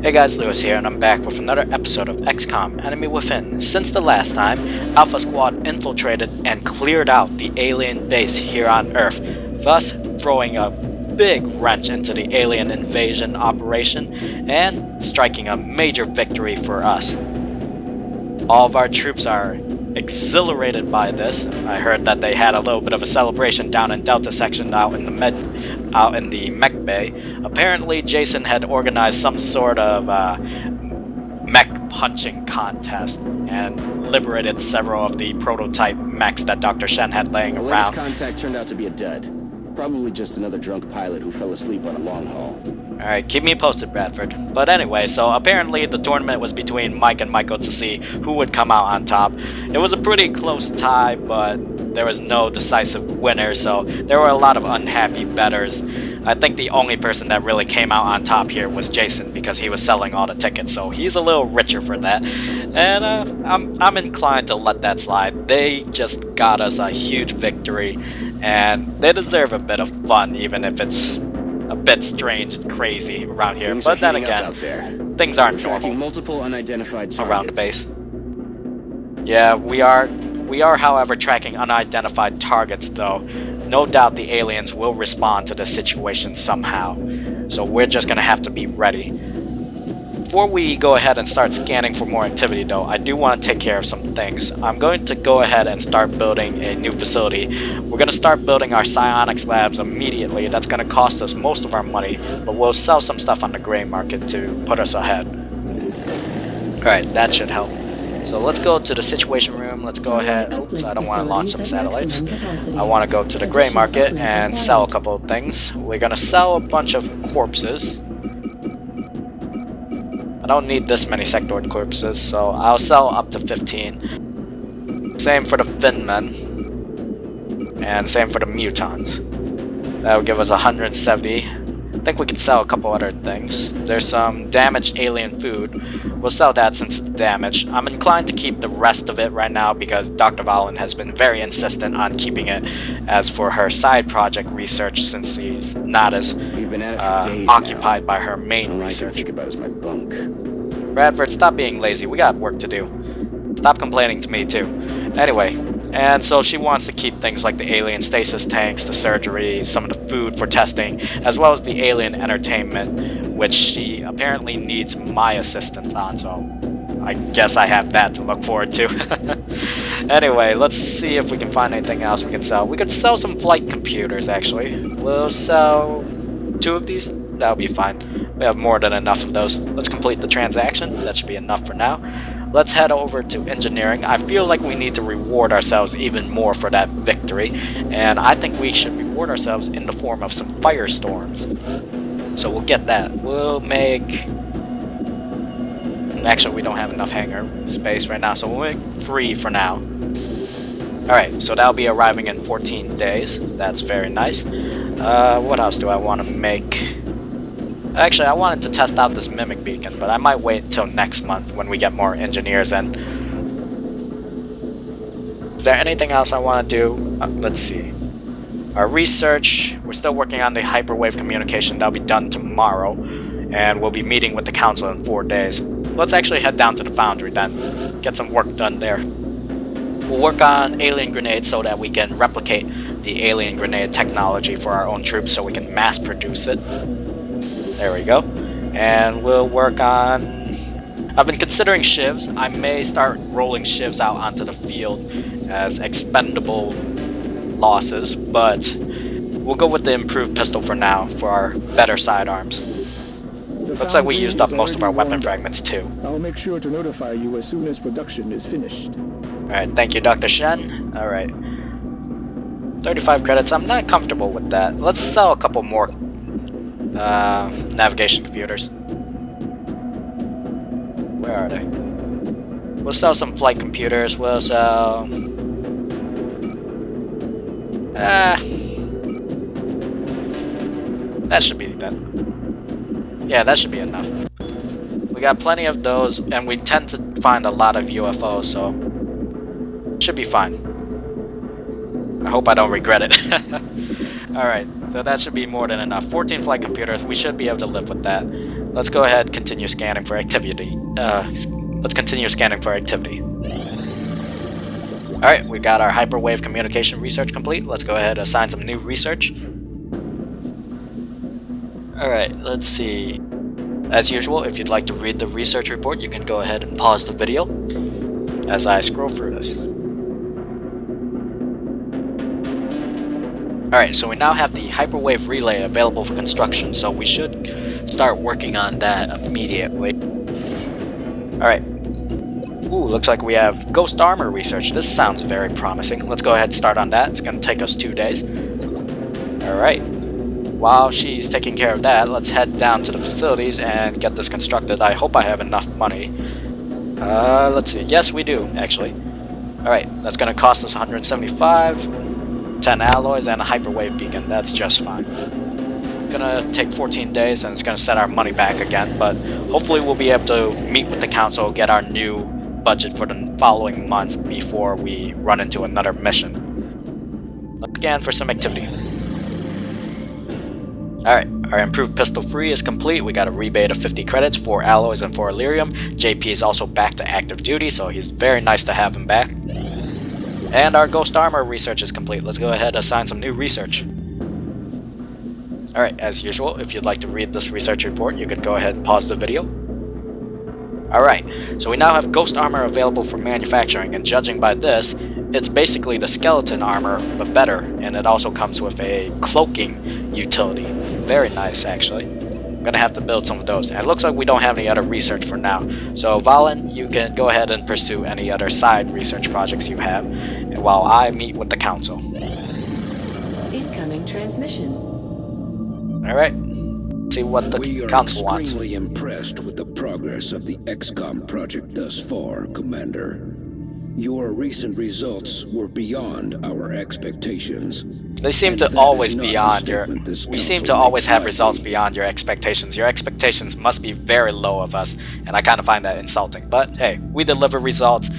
Hey guys, Lewis here, and I'm back with another episode of XCOM Enemy Within. Since the last time, Alpha Squad infiltrated and cleared out the alien base here on Earth, thus throwing a big wrench into the alien invasion operation and striking a major victory for us. All of our troops are exhilarated by this. I heard that they had a little bit of a celebration down in Delta section out in the mech bay. Apparently Jason had organized some sort of mech punching contest and liberated several of the prototype mechs that Dr. Shen had laying around. The latest contact turned out to be a dud. Probably just another drunk pilot who fell asleep on a long haul. Alright, keep me posted, Bradford. But anyway, so apparently the tournament was between Mike and Michael to see who would come out on top. It was a pretty close tie, but there was no decisive winner, so there were a lot of unhappy bettors. I think the only person that really came out on top here was Jason, because he was selling all the tickets, so he's a little richer for that. And I'm inclined to let that slide. They just got us a huge victory, and they deserve a bit of fun, even if it's a bit strange and crazy around here. But then again, things aren't normal multiple unidentified targets around the base. Yeah, we are, however, tracking unidentified targets, though. No doubt the aliens will respond to the situation somehow, so we're just gonna have to be ready. Before we go ahead and start scanning for more activity, though, I do want to take care of some things. I'm going to go ahead and start building a new facility. We're going to start building our psionics labs immediately. That's going to cost us most of our money, but we'll sell some stuff on the gray market to put us ahead. Alright, that should help. So let's go to the situation room. Let's go ahead. Oops, I don't want to launch some satellites. I want to go to the gray market and sell a couple of things. We're going to sell a bunch of corpses. I don't need this many sectoid corpses, so I'll sell up to 15. Same for the Finmen. And same for the Mutons. That'll give us 170. I think we can sell a couple other things. There's some damaged alien food. We'll sell that since it's damaged. I'm inclined to keep the rest of it right now because Dr. Valen has been very insistent on keeping it as for her side project research, since she's not as occupied by her main research. Bradford, stop being lazy. We got work to do. Stop complaining to me too. Anyway, and so she wants to keep things like the alien stasis tanks, the surgery, some of the food for testing, as well as the alien entertainment, which she apparently needs my assistance on, so I guess I have that to look forward to. Anyway, let's see if we can find anything else we can sell. We could sell some flight computers, actually. We'll sell 2 of these. That'll be fine. We have more than enough of those. Let's complete the transaction. That should be enough for now. Let's head over to engineering. I feel like we need to reward ourselves even more for that victory, and I think we should reward ourselves in the form of some firestorms. So we'll get that. We'll make... Actually, we don't have enough hangar space right now, so we'll make 3 for now. Alright, so that'll be arriving in 14 days. That's very nice. What else do I want to make? Actually, I wanted to test out this mimic beacon, but I might wait until next month when we get more engineers in. Is there anything else I want to do? Let's see. Our research, we're still working on the hyperwave communication. That'll be done tomorrow, and we'll be meeting with the council in 4 days. Let's actually head down to the foundry then. Get some work done there. We'll work on alien grenades so that we can replicate the alien grenade technology for our own troops so we can mass produce it. There we go. And we'll work on... I've been considering shivs. I may start rolling shivs out onto the field as expendable losses, but we'll go with the improved pistol for now for our better sidearms. Looks like we used up most of our weapon fragments too. I'll make sure to notify you as soon as production is finished. Alright, thank you, Dr. Shen. Alright. 35 credits. I'm not comfortable with that. Let's sell a couple more navigation computers. Where are they? We'll sell some flight computers. We'll sell... that should be that. Yeah, that should be enough. We got plenty of those, and we tend to find a lot of UFOs, so... should be fine. I hope I don't regret it. Alright, so that should be more than enough. 14 flight computers, we should be able to live with that. let's go ahead and continue scanning for activity. Let's continue scanning for activity. Alright, we got our hyperwave communication research complete. Let's go ahead and assign some new research. Alright, let's see. As usual, if you'd like to read the research report, you can go ahead and pause the video as I scroll through this. Alright, so we now have the hyperwave relay available for construction, so we should start working on that immediately. Alright. Ooh, looks like we have ghost armor research. This sounds very promising. Let's go ahead and start on that. It's going to take us 2 days. Alright. While she's taking care of that, let's head down to the facilities and get this constructed. I hope I have enough money. Let's see. Yes, we do, actually. Alright, that's going to cost us 175, 10 alloys, and a hyperwave beacon. That's just fine. Gonna take 14 days, and it's gonna set our money back again, but hopefully we'll be able to meet with the council, get our new budget for the following month before we run into another mission. Let's scan for some activity. Alright, our improved pistol 3 is complete. We got a rebate of 50 credits, 4 alloys, and 4 Illyrium. JP is also back to active duty, so he's very nice to have him back. And our ghost armor research is complete. Let's go ahead and assign some new research. Alright, as usual, if you'd like to read this research report, you can go ahead and pause the video. Alright, so we now have ghost armor available for manufacturing, and judging by this, it's basically the skeleton armor, but better, and it also comes with a cloaking utility. Very nice, actually. I'm gonna have to build some of those, and it looks like we don't have any other research for now. So Valen, you can go ahead and pursue any other side research projects you have, and while I meet with the council. Incoming transmission. Alright, see what the council wants. We are extremely impressed with the progress of the XCOM project thus far, Commander. Your recent results were beyond our expectations. They seem to always beyond your... We seem to always have results beyond your expectations. Your expectations must be very low of us, and I kind of find that insulting. But hey, we deliver results,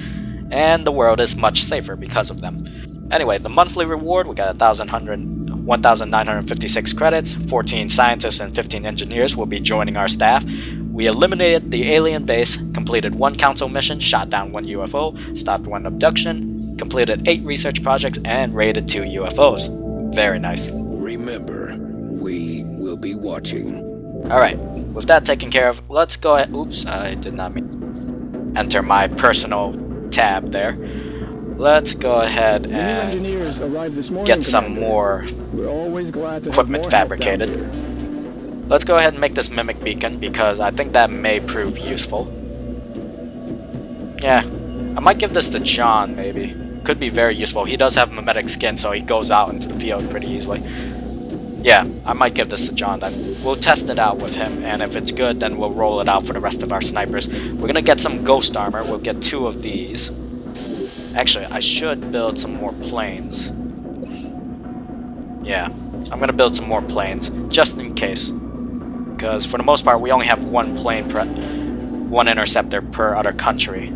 and the world is much safer because of them. Anyway, the monthly reward, we got 1,956 credits, 14 scientists and 15 engineers will be joining our staff. We eliminated the alien base, completed 1 council mission, shot down 1 UFO, stopped 1 abduction, completed 8 research projects, and raided 2 UFOs. Very nice. Remember, we will be watching. Alright, with that taken care of, let's go ahead. Oops, I did not mean enter my personal tab there. Let's go ahead and get some more equipment fabricated. Let's go ahead and make this mimic beacon because I think that may prove useful. Yeah, I might give this to John maybe. Could be very useful. He does have mimetic skin, so he goes out into the field pretty easily. Yeah, I might give this to John then. We'll test it out with him, and if it's good, then we'll roll it out for the rest of our snipers. We're gonna get some ghost armor. We'll get 2 of these. Actually, I should build some more planes. Yeah, I'm gonna build some more planes, just in case. Because for the most part, we only have 1 plane one interceptor per other country.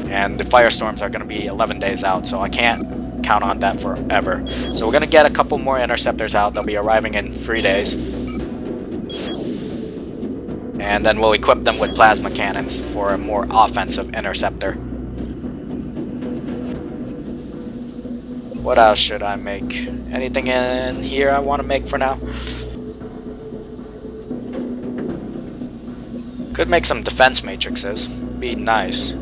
And the firestorms are gonna be 11 days out, so I can't count on that forever. So we're gonna get a couple more interceptors out. They'll be arriving in 3 days. And then we'll equip them with plasma cannons for a more offensive interceptor. What else should I make? Anything in here I want to make for now? Could make some defense matrices. Be nice.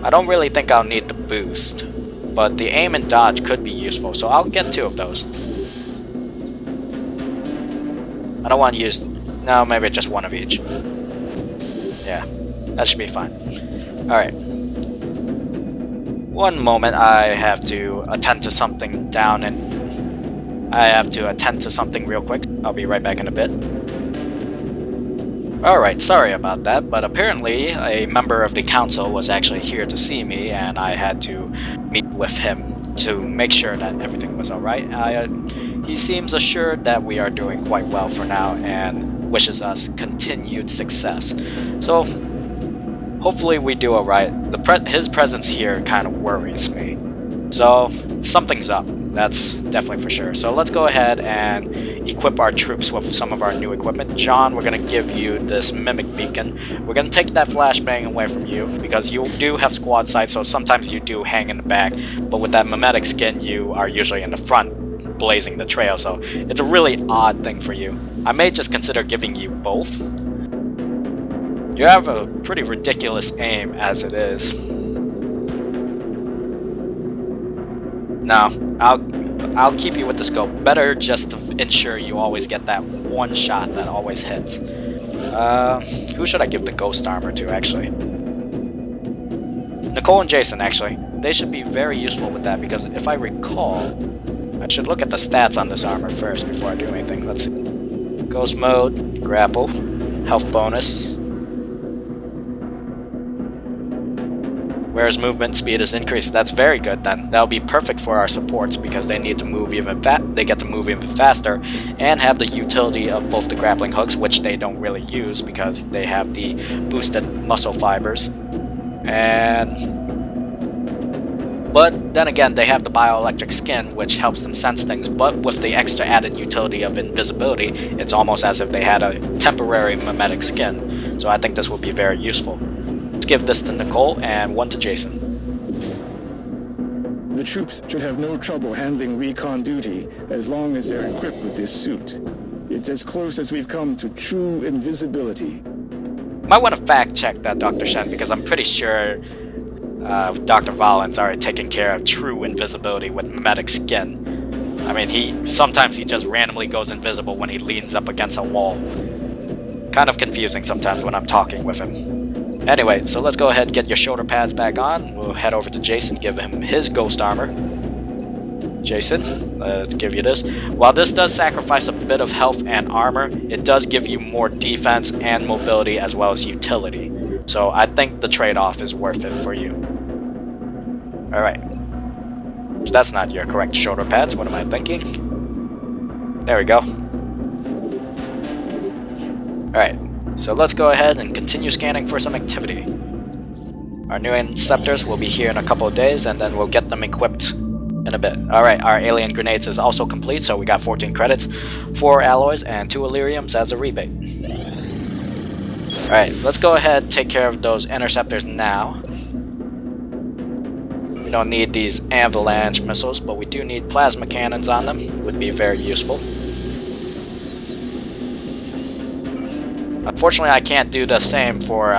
I don't really think I'll need the boost, but the aim and dodge could be useful, so I'll get 2 of those. I don't want to use... No, maybe just 1 of each. Yeah, that should be fine. Alright. One moment, I have to attend to something down and... I have to attend to something real quick. I'll be right back in a bit. Alright, sorry about that, but apparently a member of the council was actually here to see me, and I had to meet with him to make sure that everything was alright. He seems assured that we are doing quite well for now, and wishes us continued success. So, hopefully we do alright. His presence here kind of worries me. So something's up, that's definitely for sure. So let's go ahead and equip our troops with some of our new equipment. John, we're going to give you this mimic beacon. We're going to take that flashbang away from you because you do have squad sight, so sometimes you do hang in the back, but with that mimetic skin you are usually in the front blazing the trail, so it's a really odd thing for you. I may just consider giving you both. You have a pretty ridiculous aim as it is. No, I'll keep you with the scope. Better just to ensure you always get that one shot that always hits. Who should I give the ghost armor to, actually? Nicole and Jason, actually. They should be very useful with that, because if I recall, I should look at the stats on this armor first before I do anything. Let's see. Ghost mode, grapple, health bonus. Whereas movement speed is increased. That's very good then. That'll be perfect for our supports because they need to move even they get to move even faster and have the utility of both the grappling hooks, which they don't really use because they have the boosted muscle fibers. But then again, they have the bioelectric skin, which helps them sense things, but with the extra added utility of invisibility, it's almost as if they had a temporary mimetic skin. So I think this will be very useful. Let's give this to Nicole and one to Jason. The troops should have no trouble handling recon duty as long as they're equipped with this suit. It's as close as we've come to true invisibility. Might want to fact check that, Dr. Shen, because I'm pretty sure Dr. Valen's already taken care of true invisibility with mimetic skin. I mean, sometimes he just randomly goes invisible when he leans up against a wall. Kind of confusing sometimes when I'm talking with him. Anyway, so let's go ahead and get your shoulder pads back on. We'll head over to Jason, give him his ghost armor. Jason, let's give you this. While this does sacrifice a bit of health and armor, it does give you more defense and mobility as well as utility. So I think the trade-off is worth it for you. Alright. So that's not your correct shoulder pads, what am I thinking? There we go. Alright. So let's go ahead and continue scanning for some activity. Our new interceptors will be here in a couple of days, and then we'll get them equipped in a bit. Alright, our alien grenades is also complete, so we got 14 credits, 4 alloys, and 2 Illyriums as a rebate. Alright, let's go ahead and take care of those interceptors now. We don't need these avalanche missiles, but we do need plasma cannons on them. It would be very useful. Unfortunately, I can't do the same for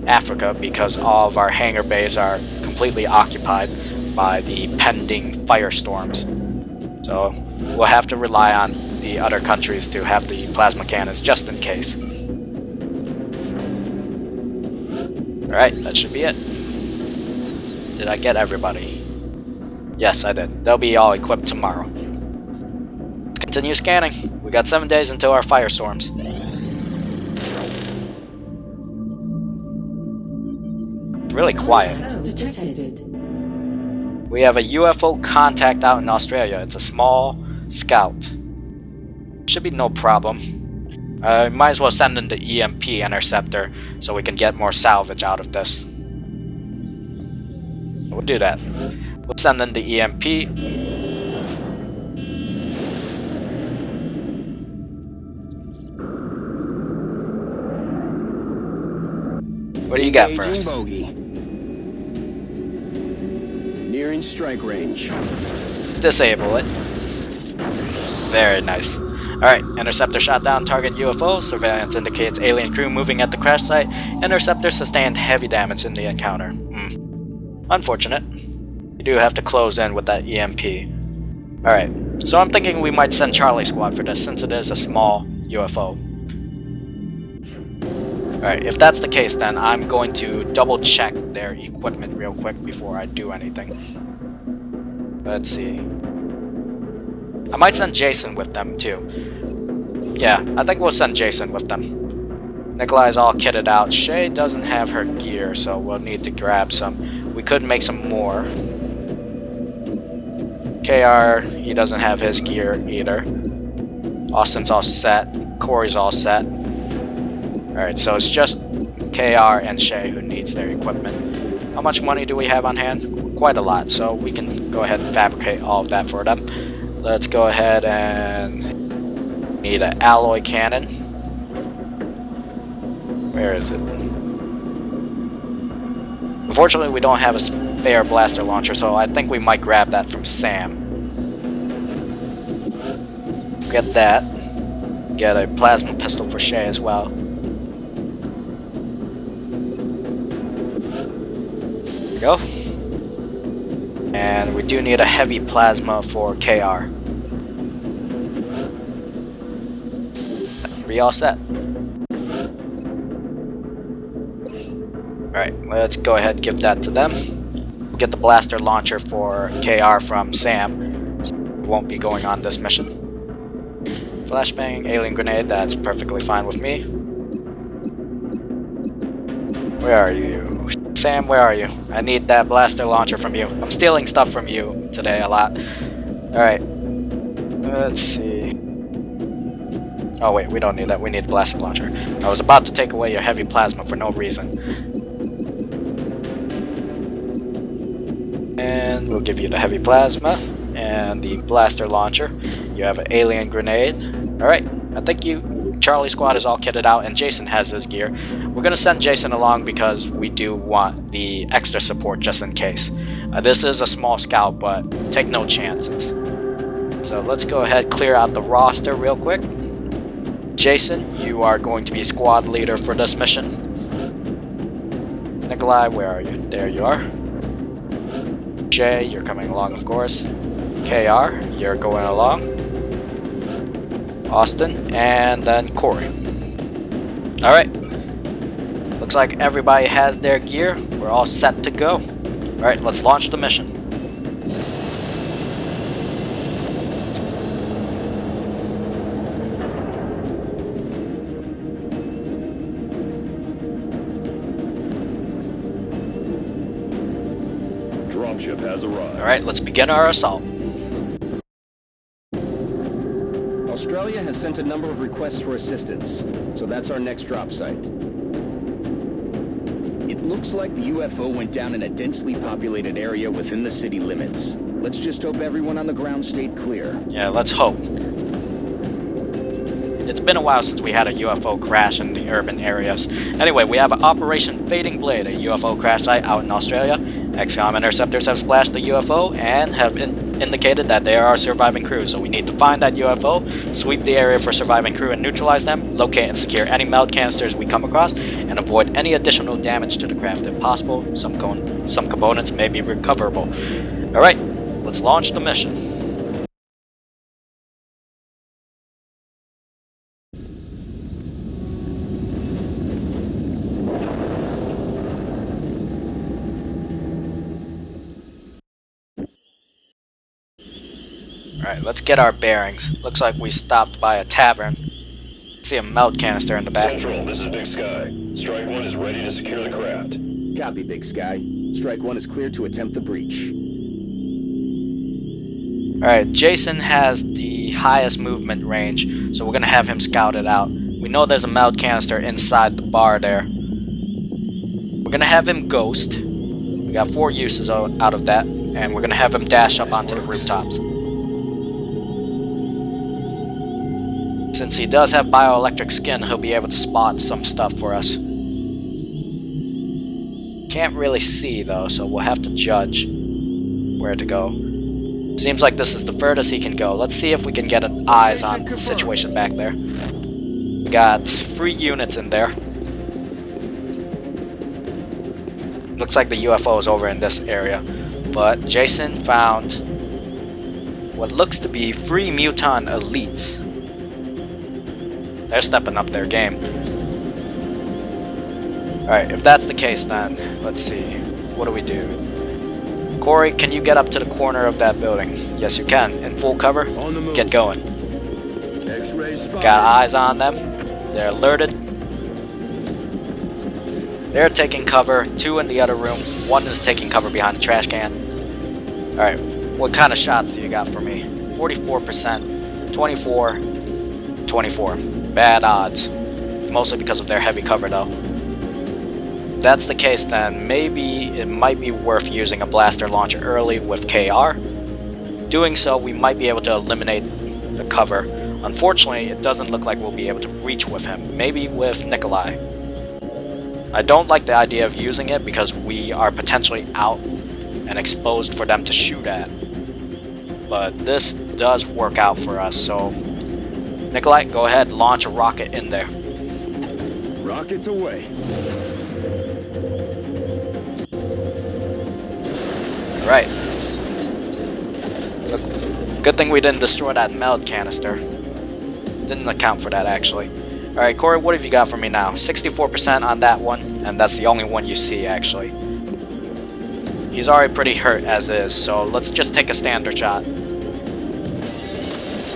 Africa because all of our hangar bays are completely occupied by the pending firestorms. So we'll have to rely on the other countries to have the plasma cannons just in case. Alright, that should be it. Did I get everybody? Yes, I did. They'll be all equipped tomorrow. Let's continue scanning. We got 7 days until our firestorms. Really quiet. Detected. We have a UFO contact out in Australia. It's a small scout. Should be no problem. Might as well send in the EMP interceptor so we can get more salvage out of this. We'll do that. We'll send in the EMP. What do you got for us? Bogey. Nearing strike range. Disable it. Very nice. Alright, interceptor shot down target UFO. Surveillance indicates alien crew moving at the crash site. Interceptor sustained heavy damage in the encounter. Unfortunate. You do have to close in with that EMP. Alright, so I'm thinking we might send Charlie Squad for this since it is a small UFO. Alright, if that's the case, then I'm going to double check their equipment real quick before I do anything. Let's see. I might send Jason with them too. Yeah, I think we'll send Jason with them. Nikolai's all kitted out. Shay doesn't have her gear, so we'll need to grab some. We could make some more. KR, he doesn't have his gear either. Austin's all set. Corey's all set. Alright, so it's just KR and Shay who needs their equipment. How much money do we have on hand? quite a lot, so we can go ahead and fabricate all of that for them. Let's go ahead and need an alloy cannon. Where is it? Unfortunately, we don't have a spare blaster launcher, so I think we might grab that from Sam. Get that. Get a plasma pistol for Shay as well. There we go. And we do need a heavy plasma for KR. Be all set. Alright, let's go ahead and give that to them. Get the blaster launcher for KR from Sam. So we won't be going on this mission. Flashbang, alien grenade, that's perfectly fine with me. Where are you? Sam, where are you? I need that blaster launcher from you. I'm stealing stuff from you today a lot. Alright. Let's see. Oh wait, we don't need that. We need a blaster launcher. I was about to take away your heavy plasma for no reason. And we'll give you the heavy plasma and the blaster launcher. You have an alien grenade. Alright, I think Charlie Squad is all kitted out and Jason has his gear. We're gonna send Jason along because we do want the extra support just in case. This is a small scout, but take no chances. So let's go ahead, clear out the roster real quick. Jason, you are going to be squad leader for this mission. Nikolai, where are you? There you are. Jay, you're coming along, of course. KR, you're going along. Austin, and then Corey. Alright. Looks like everybody has their gear. We're all set to go. Alright, let's launch the mission. Dropship has arrived. Alright, let's begin our assault. Australia has sent a number of requests for assistance, so that's our next drop site. It looks like the UFO went down in a densely populated area within the city limits. Let's just hope everyone on the ground stayed clear. Yeah, let's hope. It's been a while since we had a UFO crash in the urban areas. Anyway, we have Operation Fading Blade, a UFO crash site out in Australia. XCOM interceptors have splashed the UFO and have indicated that there are surviving crews, so we need to find that UFO, sweep the area for surviving crew and neutralize them, locate and secure any meld canisters we come across, and avoid any additional damage to the craft if possible. Some components may be recoverable. Alright, let's launch the mission. Alright, let's get our bearings. Looks like we stopped by a tavern. See a meld canister in the back. Central, this is Big Sky. Strike 1 is ready to secure the craft. Copy, Big Sky. Strike 1 is clear to attempt the breach. Alright, Jason has the highest movement range, so we're gonna have him scout it out. We know there's a meld canister inside the bar there. We're gonna have him ghost. We got 4 uses out of that, and we're gonna have him dash up onto the rooftops. Since he does have bioelectric skin, he'll be able to spot some stuff for us. Can't really see though, so we'll have to judge where to go. Seems like this is the furthest he can go. Let's see if we can get eyes on the situation back there. We got 3 units in there. Looks like the UFO is over in this area. But Jason found what looks to be 3 mutant elites. They're stepping up their game. Alright, if that's the case then, let's see. What do we do? Corey, can you get up to the corner of that building? Yes, you can. In full cover, get going. Got eyes on them. They're alerted. They're taking cover. 2 in the other room. 1 is taking cover behind the trash can. Alright, what kind of shots do you got for me? 44%, 24, 24. Bad odds. Mostly because of their heavy cover though. that's the case, then maybe it might be worth using a blaster launcher early with KR. Doing so, we might be able to eliminate the cover. Unfortunately, it doesn't look like we'll be able to reach with him. Maybe with Nikolai. I don't like the idea of using it because we are potentially out and exposed for them to shoot at. But this does work out for us, so Nikolai, go ahead, launch a rocket in there. Rockets away. Right. Look, good thing we didn't destroy that meld canister. Didn't account for that, actually. Alright, Corey, what have you got for me now? 64% on that one, and that's the only one you see, actually. He's already pretty hurt as is, so let's just take a standard shot.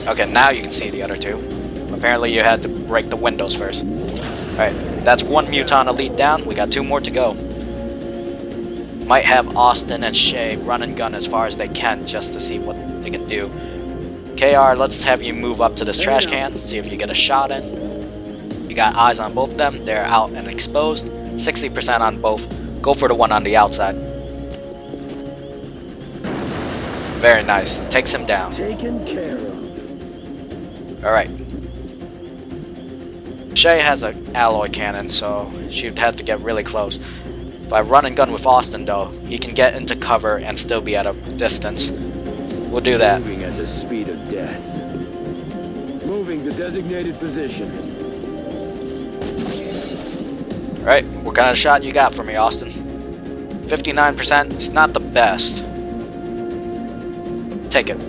Okay, now you can see the other two. Apparently you had to break the windows first. Alright, that's one Muton Elite down. We got 2 more to go. Might have Austin and Shay run and gun as far as they can just to see what they can do. KR, let's have you move up to this trash can, see if you get a shot in. You got eyes on both of them. They're out and exposed. 60% on both. Go for the one on the outside. Very nice. Takes him down. Taken care of. Alright. Shay has an alloy cannon, so she'd have to get really close. If I run and gun with Austin, though, he can get into cover and still be at a distance. We'll do that. Moving at the speed of death. Moving to designated position. Alright, what kind of shot you got for me, Austin? 59%, it's not the best. Take it.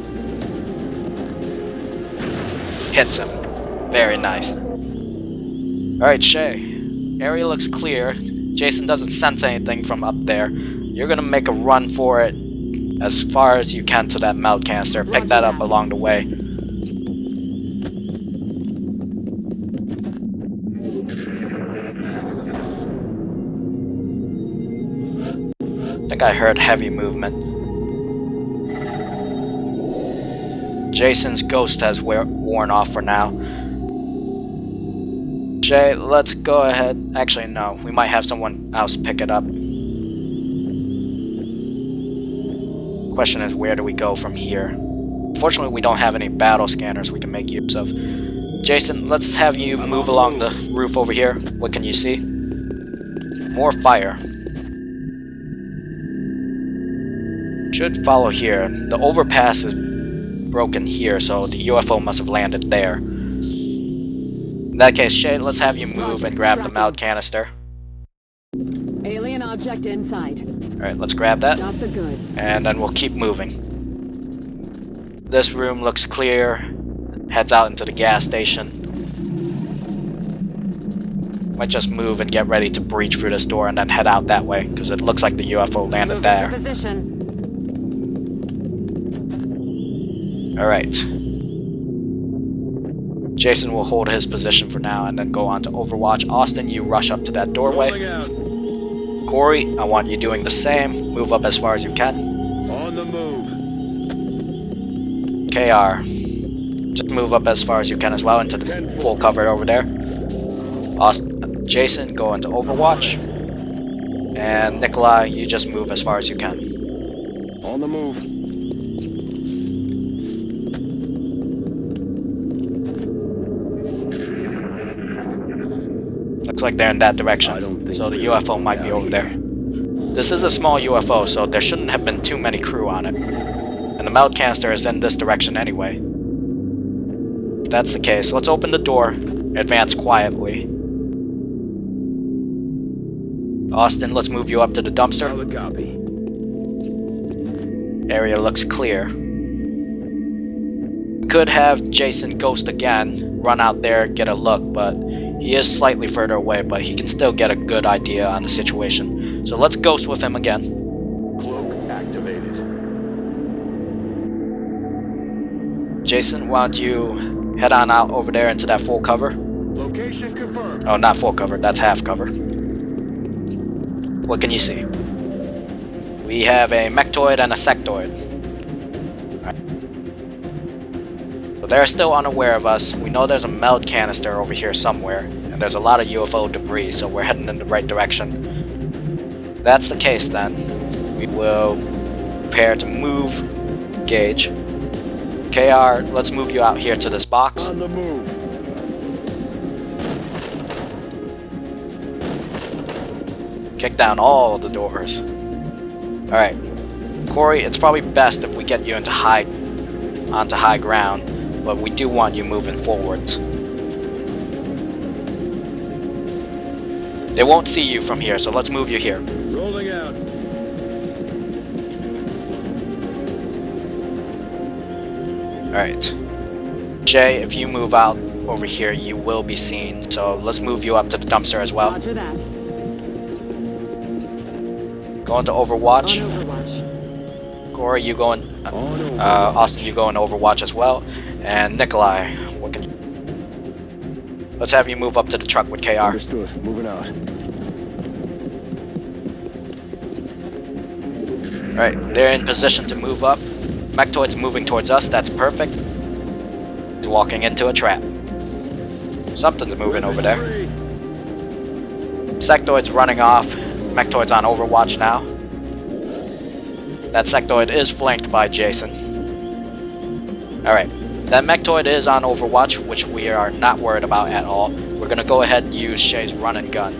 Hits him. Very nice. Alright, Shay. Area looks clear. Jason doesn't sense anything from up there. You're gonna make a run for it as far as you can to that meld canister. Pick that up along the way. I think I heard heavy movement. Jason's ghost has worn off for now. Shay, let's go ahead. Actually, no. We might have someone else pick it up. Question is, where do we go from here? Fortunately, we don't have any battle scanners we can make use of. Jason, let's have you move along the roof over here. What can you see? More fire. Should follow here. The overpass is broken here, so the UFO must have landed there. In that case, Shay, let's have you move and grab the meld canister. Alien object in sight. Alright, let's grab that. Got the goods. And then we'll keep moving. This room looks clear. Heads out into the gas station. Might just move and get ready to breach through this door and then head out that way, because it looks like the UFO landed there. Position. Alright. Jason will hold his position for now and then go on to Overwatch. Austin, you rush up to that doorway. Corey, I want you doing the same. Move up as far as you can. On the move. KR, just move up as far as you can as well into the full cover over there. Jason, go into Overwatch. And Nikolai, you just move as far as you can. On the move. Looks like they're in that direction, so the UFO might be over there. This is a small UFO, so there shouldn't have been too many crew on it. And the meld canister is in this direction anyway. If that's the case, let's open the door, advance quietly. Austin, let's move you up to the dumpster. Solid copy. Area looks clear. We could have Jason ghost again, run out there, get a look, but he is slightly further away, but he can still get a good idea on the situation. So let's ghost with him again. Cloak activated. Jason, why don't you head on out over there into that full cover? Location confirmed. Oh, not full cover, that's half cover. What can you see? We have a mechtoid and a sectoid. So they're still unaware of us. We know there's a meld canister over here somewhere, and there's a lot of UFO debris, so we're heading in the right direction. that's the case, then we will prepare to move. Gauge. KR, let's move you out here to this box. On the move. Kick down all the doors. Alright. Corey, it's probably best if we get you onto high ground, but we do want you moving forwards. They won't see you from here, so let's move you here. Rolling out. Alright. Jay, if you move out over here, you will be seen, so let's move you up to the dumpster as well. Roger that. Go into Overwatch. On Overwatch. Corey, you go in. Austin, you go in Overwatch as well. And Nikolai, what can you... Let's have you move up to the truck with KR. Understood. Moving out. Alright, they're in position to move up. Mechtoid's moving towards us, that's perfect. He's walking into a trap. Something's moving over there. Sectoid's running off. Mechtoid's on Overwatch now. That sectoid is flanked by Jason. Alright, that Mechtoid is on Overwatch, which we are not worried about at all. We're gonna go ahead and use Shay's run and gun.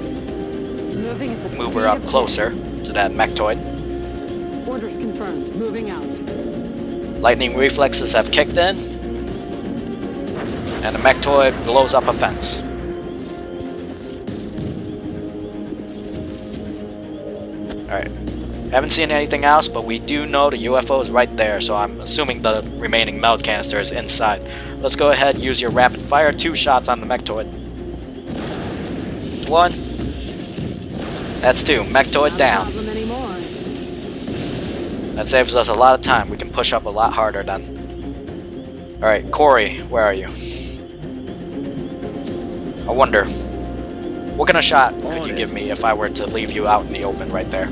Moving at the Move speed her up of closer to that Mechtoid. light. Orders confirmed. Moving out. Lightning reflexes have kicked in. And the Mechtoid blows up a fence. Alright. Haven't seen anything else, but we do know the UFO is right there, so I'm assuming the remaining meld canister is inside. Let's go ahead and use your rapid fire. 2 shots on the Mechtoid. 1. That's 2. Mechtoid down. Not a problem anymore. That saves us a lot of time. We can push up a lot harder then. Alright, Corey, where are you? I wonder, what kind of shot could you give me if I were to leave you out in the open right there?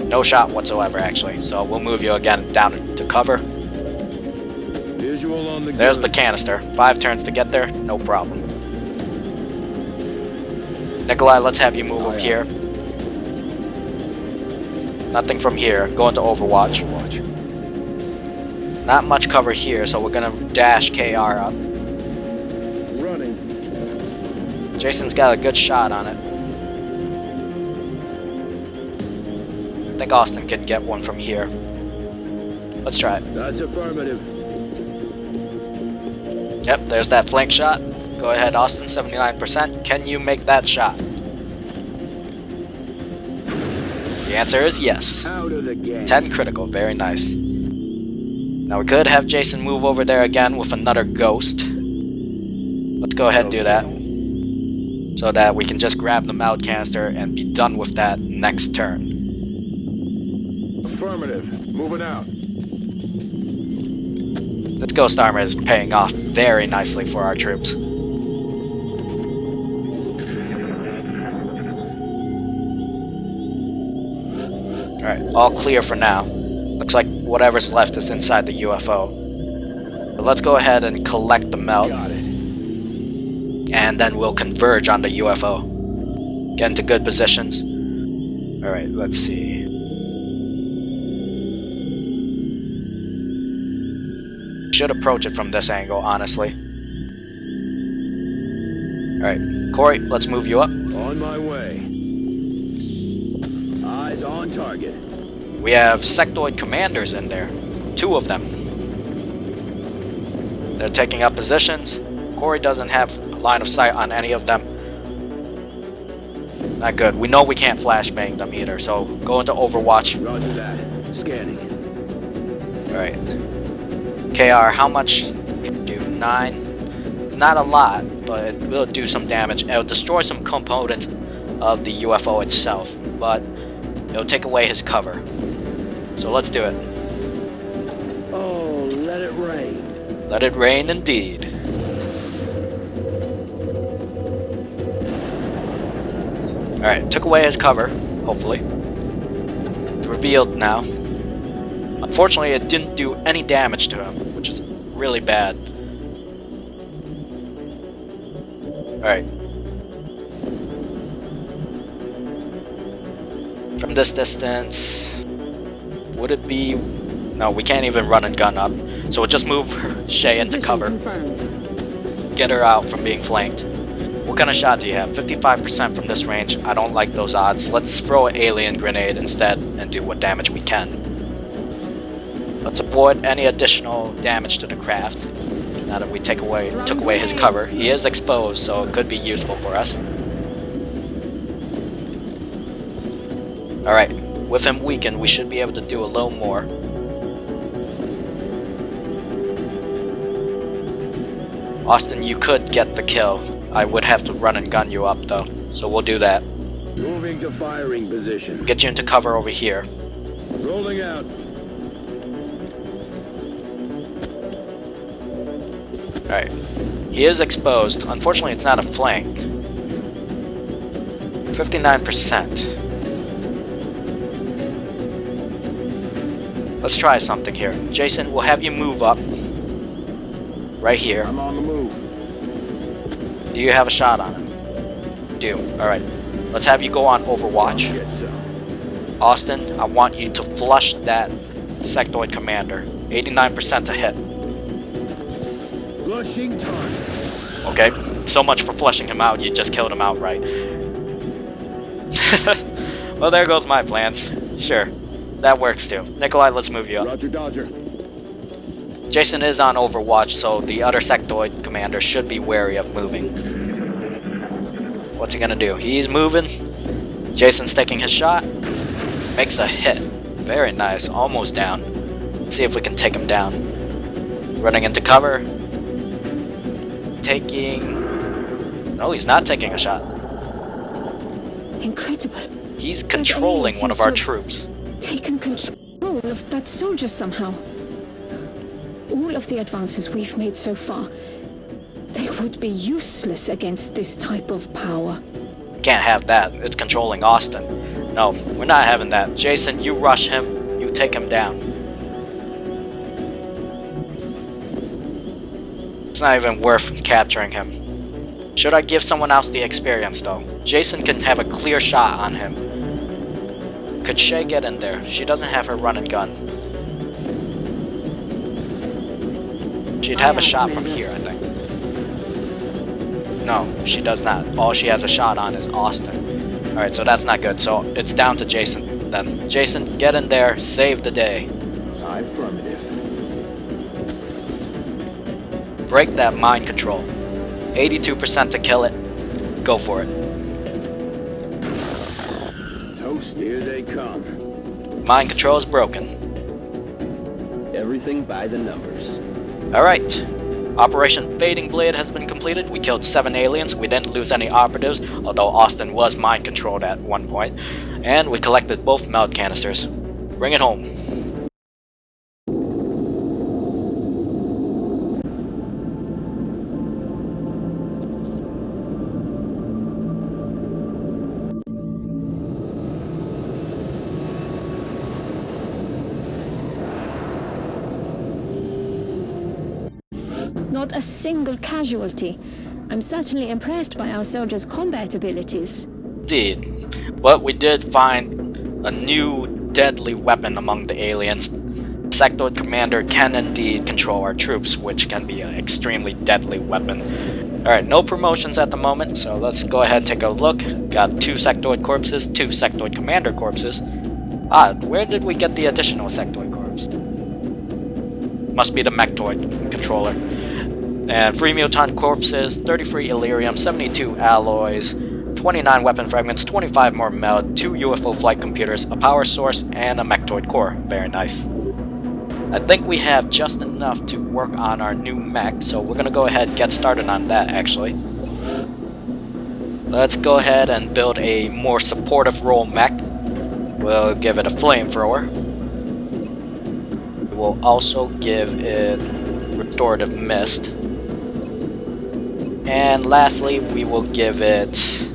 No shot whatsoever, actually. So we'll move you again down to cover. Visual on the There's the canister. 5 turns to get there, no problem. Nikolai, let's have you move over here. Nothing from here. Go into Overwatch. Not much cover here, so we're gonna dash KR up. Running. Jason's got a good shot on it. I think Austin can get one from here. Let's try it. That's affirmative. Yep, there's that flank shot. Go ahead, Austin, 79%. Can you make that shot? The answer is yes. Out of the game. 10 critical, very nice. Now we could have Jason move over there again with another ghost. Let's go ahead and do that. So that we can just grab the meld canister and be done with that next turn. Affirmative. Moving out. This ghost armor is paying off very nicely for our troops. Alright, all clear for now. Looks like whatever's left is inside the UFO. But let's go ahead and collect the melt. Got it. And then we'll converge on the UFO. Get into good positions. Alright, let's see. Should approach it from this angle, honestly. Alright, Corey, let's move you up. On my way. Eyes on target. We have sectoid commanders in there. 2 of them. They're taking up positions. Corey doesn't have a line of sight on any of them. Not good. We know we can't flashbang them either, so go into Overwatch. Roger that. Scanning. Alright. KR, how much can you do? 9? Not a lot, but it will do some damage. It'll destroy some components of the UFO itself, but it'll take away his cover. So let's do it. Oh, let it rain. Let it rain indeed. Alright, took away his cover, hopefully. It's revealed now. Unfortunately, it didn't do any damage to him, which is really bad. Alright. From this distance, would it be... No, we can't even run and gun up. So we'll just move Shay into cover. Confirmed. Get her out from being flanked. What kind of shot do you have? 55% from this range. I don't like those odds. Let's throw an alien grenade instead and do what damage we can. Let's avoid any additional damage to the craft. Now that we took away his cover. He is exposed, so it could be useful for us. Alright, with him weakened, we should be able to do a little more. Austin, you could get the kill. I would have to run and gun you up though, so we'll do that. Moving to firing position. Get you into cover over here. Rolling out. Alright. He is exposed. Unfortunately, it's not a flank. 59%. Let's try something here. Jason, we'll have you move up. Right here. I'm on the move. Do you have a shot on him? Do. Alright. Let's have you go on Overwatch. Get some. Austin, I want you to flush that sectoid commander. 89% to hit. Flushing target. Okay, so much for flushing him out, you just killed him outright. Well, there goes my plans. Sure, that works too. Nikolai, let's move you up. Roger, Dodger. Jason is on Overwatch, so the other sectoid commander should be wary of moving. What's he gonna do? He's moving. Jason's taking his shot. Makes a hit. Very nice, almost down. Let's see if we can take him down. Running into cover. Taking... No, he's not taking a shot. Incredible. He's controlling one of our troops. Taken control of that soldier somehow. All of the advances we've made so far, they would be useless against this type of power. Can't have that. It's controlling Austin. No, we're not having that. Jason, you rush him. You take him down. It's not even worth capturing him. Should I give someone else the experience though? Jason can have a clear shot on him. Could Shay get in there? She doesn't have her run and gun. She'd have a shot from here, I think. No, she does not. All she has a shot on is Austin. Alright, so that's not good. So it's down to Jason then. Jason, get in there. Save the day. Affirmative. Break that mind control. 82% to kill it. Go for it. Toast, here they come. Mind control is broken. Everything by the numbers. Alright. Operation Fading Blade has been completed. We killed 7 aliens. We didn't lose any operatives, although Austin was mind controlled at one point. And we collected both meld canisters. Bring it home. Not a single casualty. I'm certainly impressed by our soldiers' combat abilities. Indeed. But we did find a new deadly weapon among the aliens. Sectoid Commander can indeed control our troops, which can be an extremely deadly weapon. Alright, no promotions at the moment, so let's go ahead and take a look. Got 2 Sectoid Corpses, 2 Sectoid Commander Corpses. Ah, where did we get the additional Sectoid Corpse? Must be the Mechtoid controller. And 3 Mutant Corpses, 33 Illyrium, 72 Alloys, 29 Weapon Fragments, 25 more Meld, 2 UFO Flight Computers, a Power Source, and a Mechtoid Core. Very nice. I think we have just enough to work on our new mech, so we're gonna go ahead and get started on that actually. Let's go ahead and build a more supportive role mech. We'll give it a flamethrower. We'll also give it restorative mist. And lastly, we will give it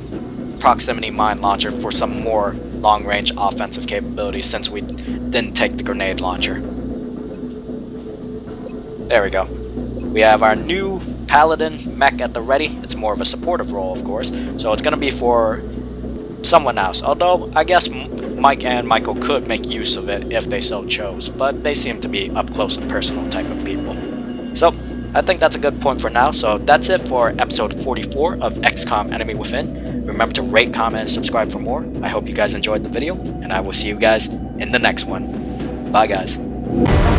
proximity mine launcher for some more long-range offensive capabilities since we didn't take the grenade launcher. There we go. We have our new paladin mech at the ready. It's more of a supportive role, of course, so it's going to be for someone else. Although, I guess Mike and Michael could make use of it if they so chose, but they seem to be up close and personal type of people. So I think that's a good point for now. So that's it for episode 44 of XCOM Enemy Within. Remember to rate, comment, and subscribe for more. I hope you guys enjoyed the video, and I will see you guys in the next one. Bye guys.